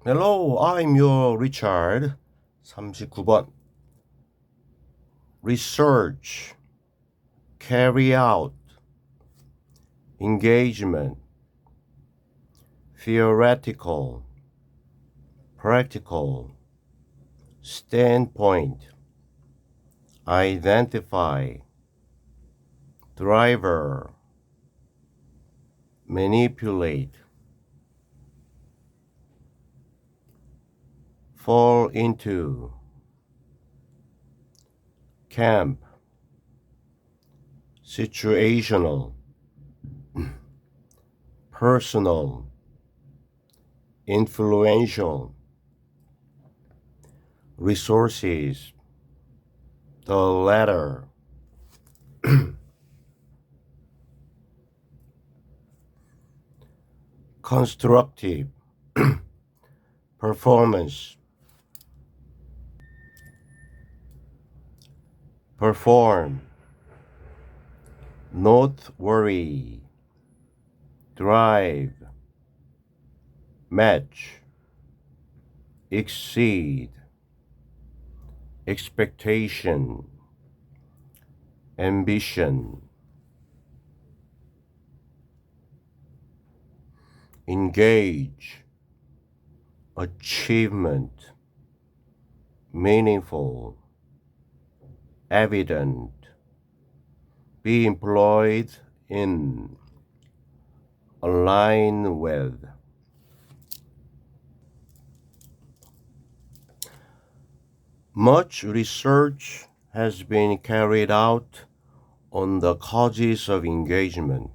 Hello, I'm your Richard. 39번. Research, carry out, engagement, theoretical, practical, standpoint, identify, driver, manipulate, fall into, camp, situational, personal, influential, resources, the latter, constructive, performance, perform, not worry, drive, match, exceed, expectation, ambition, engage, achievement, meaningful, evident, be employed in, align with. Much research has been carried out on the causes of engagement,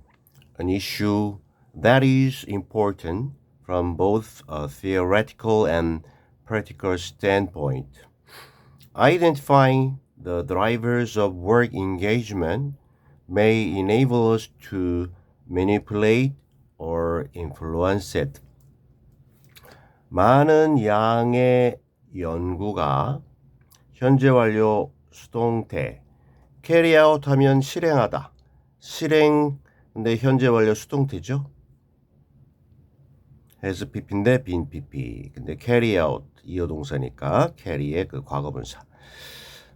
an issue that is important from both a theoretical and practical standpoint. Identifying the drivers of work engagement may enable us to manipulate or influence it. 많은 양의 연구가 현재 완료 수동태 carry out 하면 실행하다. 실행 근데 현재 완료 수동태죠. has pp인데 been pp. 근데 carry out 이어 동사니까 carry의 그 과거분사.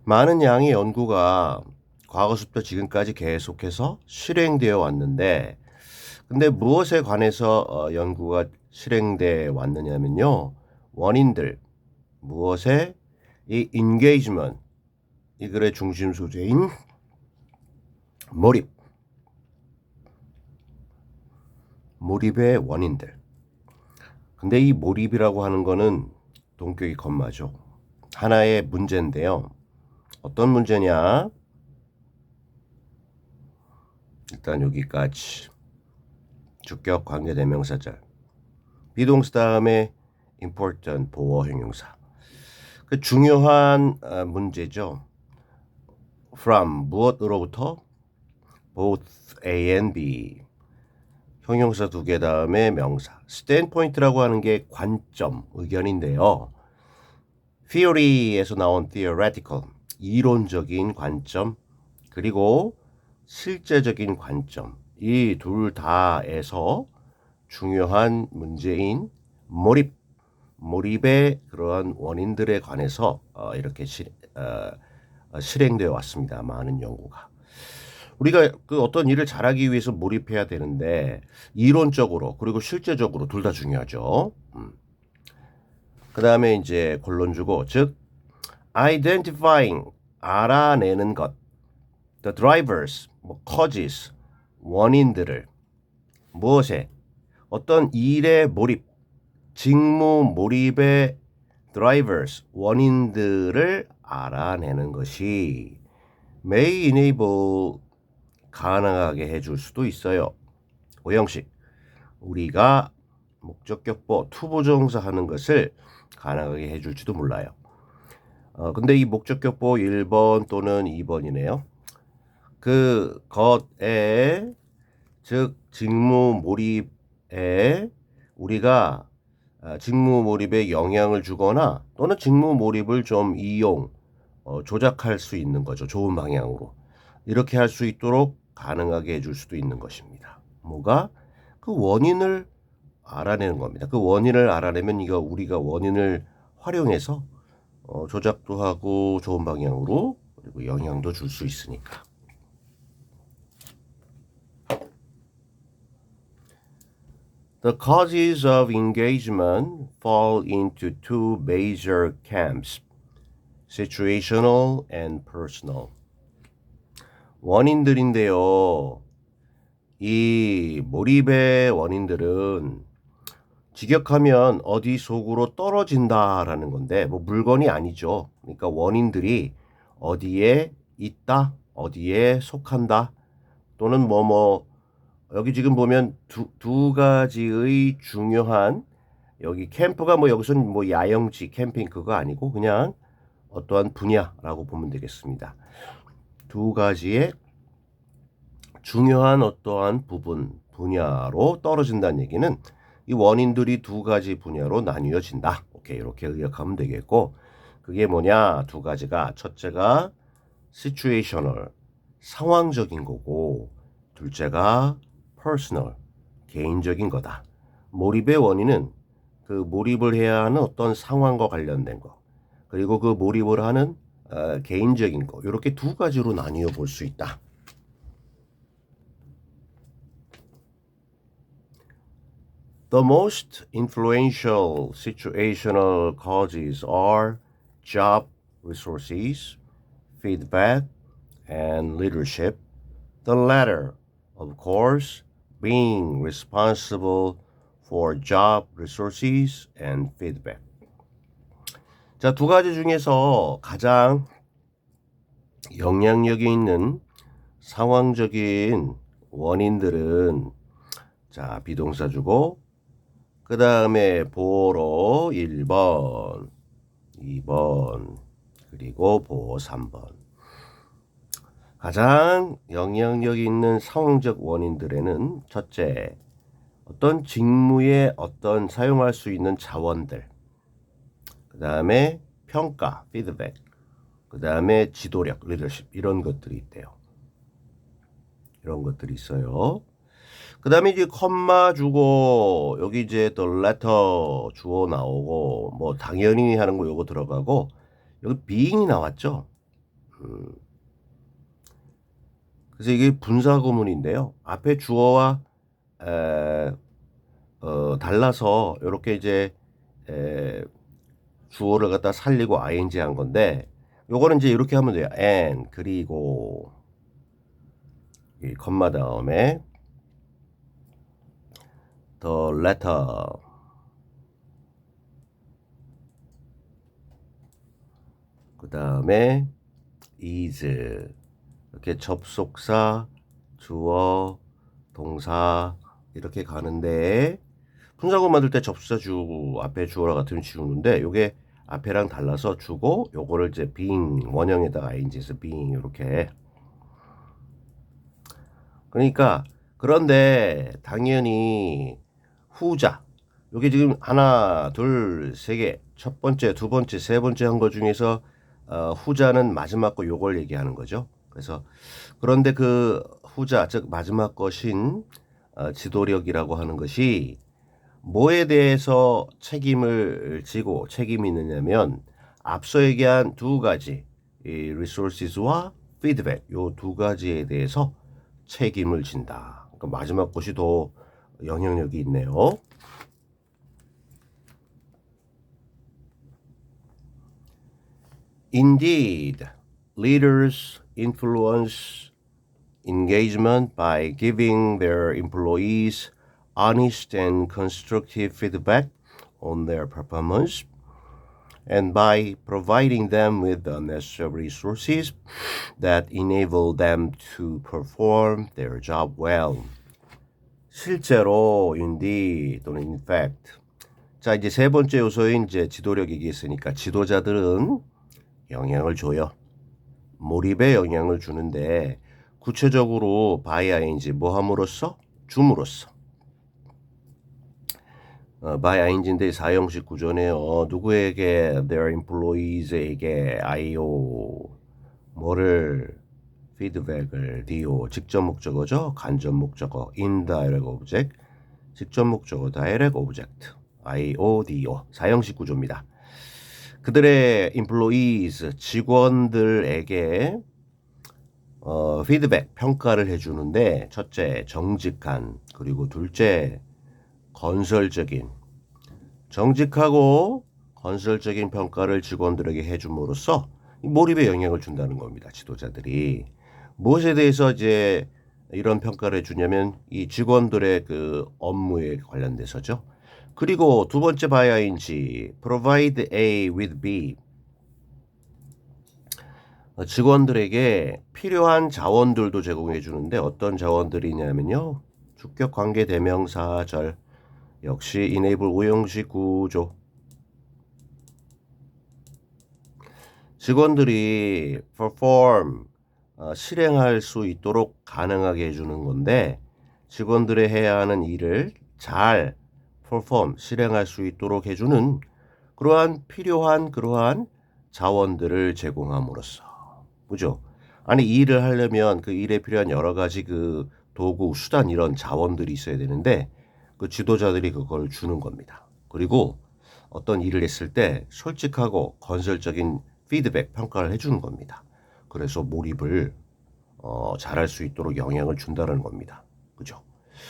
많은 양의 연구가 과거부터 지금까지 계속해서 실행되어 왔는데 근데 무엇에 관해서 연구가 실행되어 왔느냐면요. 원인들, 무엇에 이 engagement, 이 글의 중심 소재인 몰입, 몰입의 원인들. 근데 이 몰입이라고 하는 거는 동격이 건마죠. 하나의 문제인데요. 어떤 문제냐? 일단 여기까지. 주격 관계대명사절. 비동사 다음에 important 보어 형용사. 그 중요한 문제죠. from 무엇으로부터 both A and B. 형용사 두 개 다음에 명사. standpoint라고 하는 게 관점, 의견인데요. theory에서 나온 theoretical, 이론적인 관점, 그리고 실제적인 관점. 이 둘 다에서 중요한 문제인 몰입, 몰입의 그러한 원인들에 관해서 이렇게 실행되어 왔습니다. 많은 연구가. 우리가 그 어떤 일을 잘하기 위해서 몰입해야 되는데 이론적으로 그리고 실제적으로 둘 다 중요하죠. 그 다음에 이제 본론주고 즉 identifying 알아내는 것, the drivers, causes 원인들을 무엇에 어떤 일의 몰입, 직무 몰입의 drivers 원인들을 알아내는 것이 may enable 가능하게 해줄 수도 있어요. 오형식 우리가 목적격보 투부정사 하는 것을 가능하게 해줄지도 몰라요. 근데 이 목적격보 1번 또는 2번이네요. 그 것에 즉 직무 몰입에 우리가 직무 몰입에 영향을 주거나 또는 직무 몰입을 좀 조작할 수 있는 거죠. 좋은 방향으로. 이렇게 할 수 있도록 가능하게 해줄 수도 있는 것입니다. 뭐가? 그 원인을 알아내는 겁니다. 그 원인을 알아내면 이거 우리가 원인을 활용해서 조작도 하고 좋은 방향으로 그리고 영향도 줄 수 있으니까. The causes of engagement fall into two major camps, situational and personal. 원인들인데요. 이 몰입의 원인들은 직역하면 어디 속으로 떨어진다라는 건데 뭐 물건이 아니죠. 그러니까 원인들이 어디에 있다, 어디에 속한다 또는 여기 지금 보면 두 가지의 중요한 여기 캠프가 여기서는 야영지 캠핑 그거 아니고 그냥 어떠한 분야라고 보면 되겠습니다. 두 가지의 중요한 어떠한 분야로 떨어진다는 얘기는 이 원인들이 두 가지 분야로 나뉘어진다. 오케이, 이렇게 의역하면 되겠고 그게 뭐냐? 두 가지가 첫째가 situational, 상황적인 거고 둘째가 personal, 개인적인 거다. 몰입의 원인은 그 몰입을 해야 하는 어떤 상황과 관련된 거 그리고 그 몰입을 하는 개인적인 거 이렇게 두 가지로 나뉘어 볼 수 있다. The most influential situational causes are job resources, feedback, and leadership. The latter, of course, being responsible for job resources and feedback. 자, 두 가지 중에서 가장 영향력이 있는 상황적인 원인들은 자, 비동사 주고 그 다음에 보러 1번, 2번, 그리고 보어 3번. 가장 영향력 있는 상황적 원인들에는 첫째, 어떤 직무에 어떤 사용할 수 있는 자원들, 그 다음에 평가, 피드백, 그 다음에 지도력, 리더십 이런 것들이 있대요. 이런 것들이 있어요. 그 다음에 이제 컴마 주고 여기 이제 the letter 주어 나오고 당연히 하는 거 요거 들어가고 여기 being이 나왔죠. 그래서 이게 분사 구문인데요. 앞에 주어와 달라서 이렇게 이제 주어를 갖다 살리고 ing 한 건데 요거는 이제 이렇게 하면 돼요. and 그리고 이 컴마 다음에 the letter 그 다음에 is 이렇게 접속사, 주어, 동사 이렇게 가는데 분사구 만들 때 접속사 주 앞에 주어라 같으면 지우는데 요게 앞에랑 달라서 주고 요거를 이제 being 원형에다가 ing에서 being 이렇게 그러니까 그런데 당연히 후자 요게 지금 하나 둘 세 개 첫 번째 두 번째 세 번째 한 거 중에서 후자는 마지막 거 요걸 얘기하는 거죠. 그래서 그런데 그 후자 즉 마지막 것인 지도력이라고 하는 것이 뭐에 대해서 책임을 지고 책임이 있느냐면 앞서 얘기한 두 가지 이 resources와 feedback 요 두 가지에 대해서 책임을 진다. 그러니까 마지막 것이 더 영향력이 있네요. Indeed, leaders influence engagement by giving their employees honest and constructive feedback on their performance and by providing them with the necessary resources that enable them to perform their job well. 실제로, indeed 또는 in fact. 자, 이제 세 번째 요소인 이제 지도력 얘기했으니까 지도자들은 영향을 줘요. 몰입에 영향을 주는데 구체적으로 by ing 뭐 함으로써? 줌으로써. by ing인데 사형식 구조네요. 누구에게 their employees에게 IO 뭐를 피드백을 do 직접 목적어죠. 간접 목적어 indirect object 직접 목적어 direct object IODO 사형식 구조입니다. 그들의 employees 직원들에게 피드백 평가를 해주는데 첫째 정직한 그리고 둘째 건설적인 정직하고 건설적인 평가를 직원들에게 해줌으로써 몰입에 영향을 준다는 겁니다. 지도자들이 무엇에 대해서 이제 이런 평가를 해주냐면 이 직원들의 그 업무에 관련돼서죠. 그리고 두 번째 바이아인지 provide A with B 직원들에게 필요한 자원들도 제공해 주는데 어떤 자원들이냐면요. 주격 관계 대명사절 역시 enable 오형식 구조 직원들이 perform 실행할 수 있도록 가능하게 해주는 건데 직원들의 해야 하는 일을 잘 perform 실행할 수 있도록 해주는 그러한 필요한 그러한 자원들을 제공함으로써 그죠? 아니 이 일을 하려면 그 일에 필요한 여러 가지 그 도구, 수단 이런 자원들이 있어야 되는데 그 지도자들이 그걸 주는 겁니다. 그리고 어떤 일을 했을 때 솔직하고 건설적인 피드백, 평가를 해주는 겁니다. 그래서 몰입을 잘할 수 있도록 영향을 준다는 겁니다. 그죠?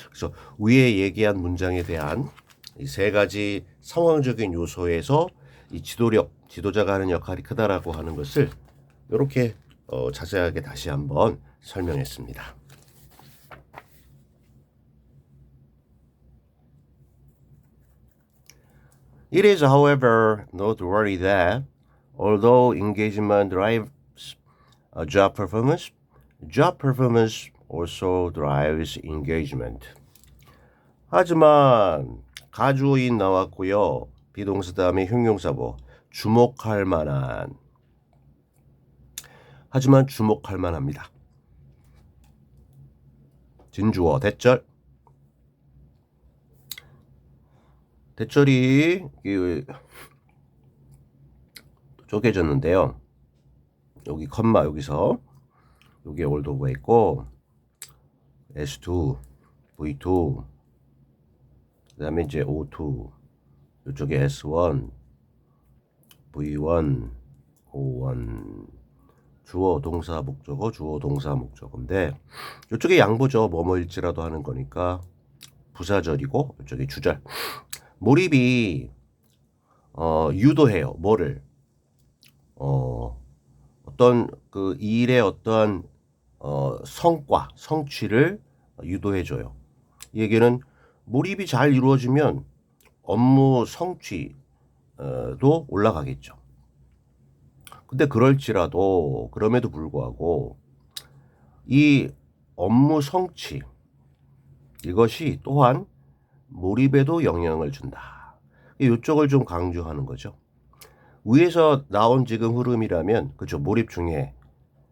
그래서 위에 얘기한 문장에 대한 이 세 가지 상황적인 요소에서 이 지도력, 지도자가 하는 역할이 크다라고 하는 것을 이렇게 자세하게 다시 한번 설명했습니다. It is, however, noteworthy that although engagement drives job performance also drives engagement. 하지만 가주어인 나왔고요. 비동사 다음에 형용사보 주목할 만한 하지만 주목할 만합니다. 진주어 대절 대절이 쪼개졌는데요. 여기 컴마 여기서 여기에 올드오버 있고 S2, V2 그 다음에 이제 O2 이쪽에 S1, V1, O1 주어 동사 목적어 주어 동사 목적어인데 이쪽에 양보죠. 뭐뭐일지라도 하는 거니까 부사절이고 이쪽에 주절 몰입이 유도해요. 뭐를 어떤 그 일의 어떠한 성과 성취를 유도해줘요. 이 얘기는 몰입이 잘 이루어지면 업무 성취도 올라가겠죠. 근데 그럼에도 불구하고 이 업무 성취 이것이 또한 몰입에도 영향을 준다. 이쪽을 좀 강조하는 거죠. 위에서 나온 지금 흐름이라면 그죠 몰입 중에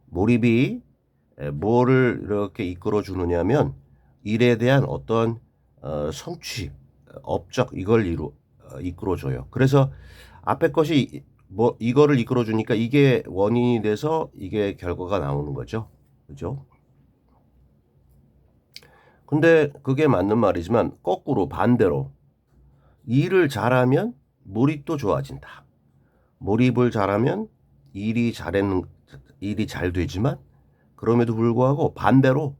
몰입이 뭐를 이렇게 이끌어 주느냐면 일에 대한 어떤 성취 업적 이걸 이끌어 줘요. 그래서 앞에 것이 뭐 이거를 이끌어 주니까 이게 원인이 돼서 이게 결과가 나오는 거죠. 그죠? 근데 그게 맞는 말이지만 거꾸로 반대로 일을 잘하면 몰입도 좋아진다. 몰입을 잘하면 일이 잘 되지만 그럼에도 불구하고 반대로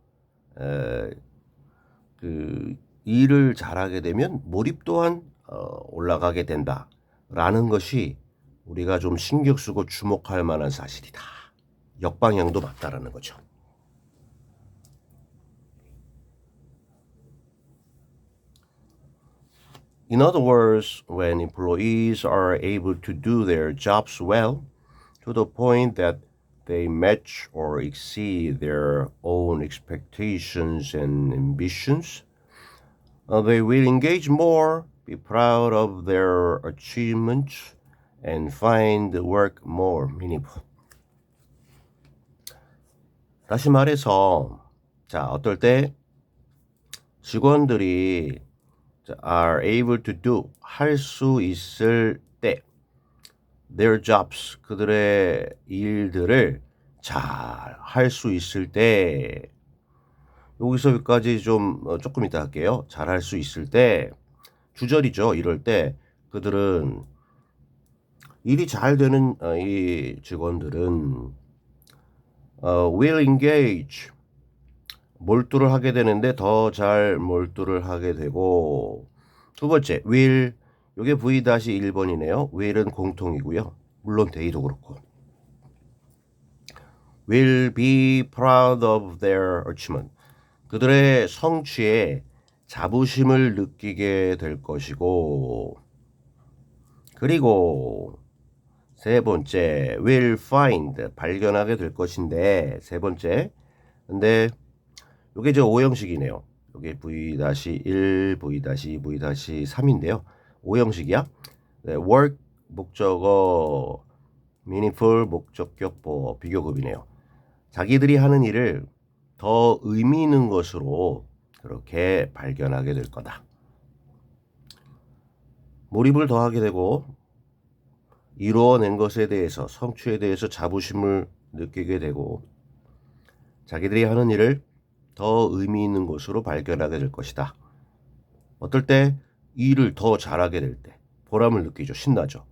그 일을 잘하게 되면 몰입 또한 올라가게 된다라는 것이 우리가 좀 신경 쓰고 주목할 만한 사실이다. 역방향도 맞다라는 거죠. In other words, when employees are able to do their jobs well to the point that they match or exceed their own expectations and ambitions, they will engage more, be proud of their achievements, and find the work more meaningful. 다시 말해서, 자, 어떨 때 직원들이 are able to do, 할 수 있을 때, their jobs, 그들의 일들을 잘 할 수 있을 때, 여기서 여기까지 좀 조금 이따 할게요. 잘할 수 있을 때 주절이죠. 이럴 때 그들은 일이 잘 되는 이 직원들은 will engage 몰두를 하게 되는데 더 잘 몰두를 하게 되고 두 번째 will 요게 V-1번이네요. will은 공통이고요. 물론 they도 그렇고 will be proud of their achievement 그들의 성취에 자부심을 느끼게 될 것이고 그리고 세 번째 will find 발견하게 될 것인데 세 번째 근데 요게 저 오형식이네요. 요게 V-1, V-2, V-3인데요. 오형식이야. 네, work 목적어 meaningful 목적격 보어 비교급이네요. 자기들이 하는 일을 더 의미 있는 것으로 그렇게 발견하게 될 거다. 몰입을 더하게 되고 이루어낸 것에 대해서 성취에 대해서 자부심을 느끼게 되고 자기들이 하는 일을 더 의미 있는 것으로 발견하게 될 것이다. 어떨 때 일을 더 잘하게 될 때 보람을 느끼죠. 신나죠.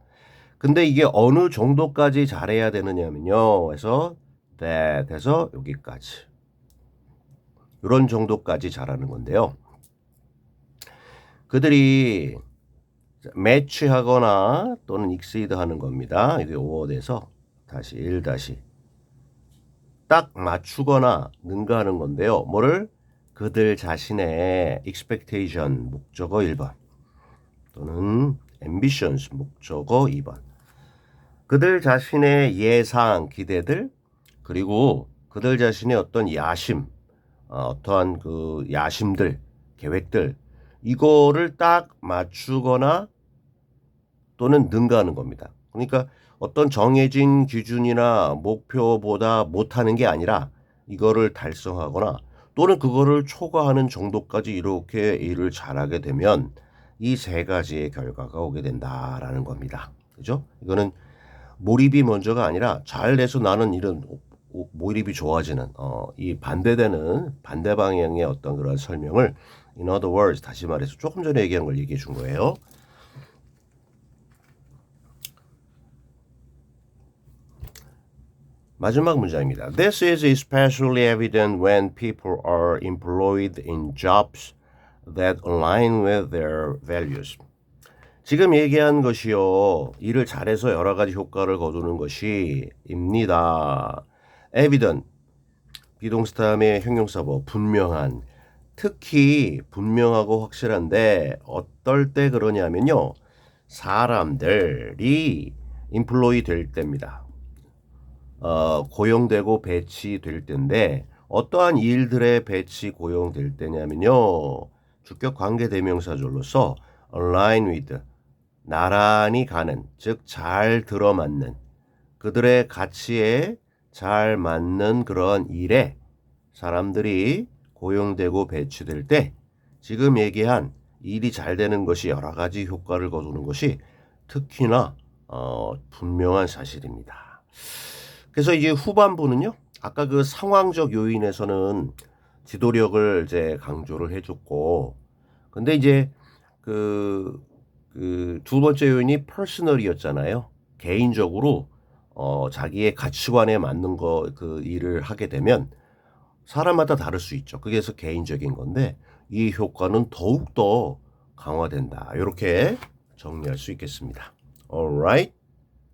근데 이게 어느 정도까지 잘해야 되느냐면요. 그래서 that 해서 여기까지 이런 정도까지 잘하는 건데요. 그들이 매치하거나 또는 exceed 하는 겁니다. 이게 5어에서 다시 1 다시 딱 맞추거나 능가하는 건데요. 뭐를? 그들 자신의 expectation 목적어 1번 또는 ambitions 목적어 2번 그들 자신의 예상 기대들 그리고 그들 자신의 어떤 야심 어떠한 그 야심들 계획들 이거를 딱 맞추거나 또는 능가하는 겁니다. 그러니까 어떤 정해진 기준이나 목표보다 못하는 게 아니라 이거를 달성하거나 또는 그거를 초과하는 정도까지 이렇게 일을 잘하게 되면 이 세 가지의 결과가 오게 된다라는 겁니다. 그죠? 이거는 몰입이 먼저가 아니라 잘 돼서 나는 이런 몰입이 좋아지는 이 반대되는 반대 방향의 어떤 그런 설명을 in other words 다시 말해서 조금 전에 얘기한 걸 얘기해 준 거예요. 마지막 문장입니다. This is especially evident when people are employed in jobs that align with their values. 지금 얘기한 것이요. 일을 잘해서 여러 가지 효과를 거두는 것이입니다. evident, 비동사 다음에 형용사보, 분명한. 특히 분명하고 확실한데 어떨 때 그러냐면요. 사람들이 employ 될 때입니다. 고용되고 배치될 때인데 어떠한 일들에 배치 고용될 때냐면요. 주격 관계 대명사절로서 align with 나란히 가는 즉 잘 들어맞는 그들의 가치에 잘 맞는 그런 일에 사람들이 고용되고 배치될 때 지금 얘기한 일이 잘 되는 것이 여러 가지 효과를 거두는 것이 특히나 분명한 사실입니다. 그래서 이제 후반부는요. 아까 그 상황적 요인에서는 지도력을 이제 강조를 해줬고, 근데 이제 그 두 번째 요인이 퍼스널이었잖아요. 개인적으로 자기의 가치관에 맞는 그 일을 하게 되면 사람마다 다를 수 있죠. 그게서 개인적인 건데 이 효과는 더욱 더 강화된다. 이렇게 정리할 수 있겠습니다. Alright.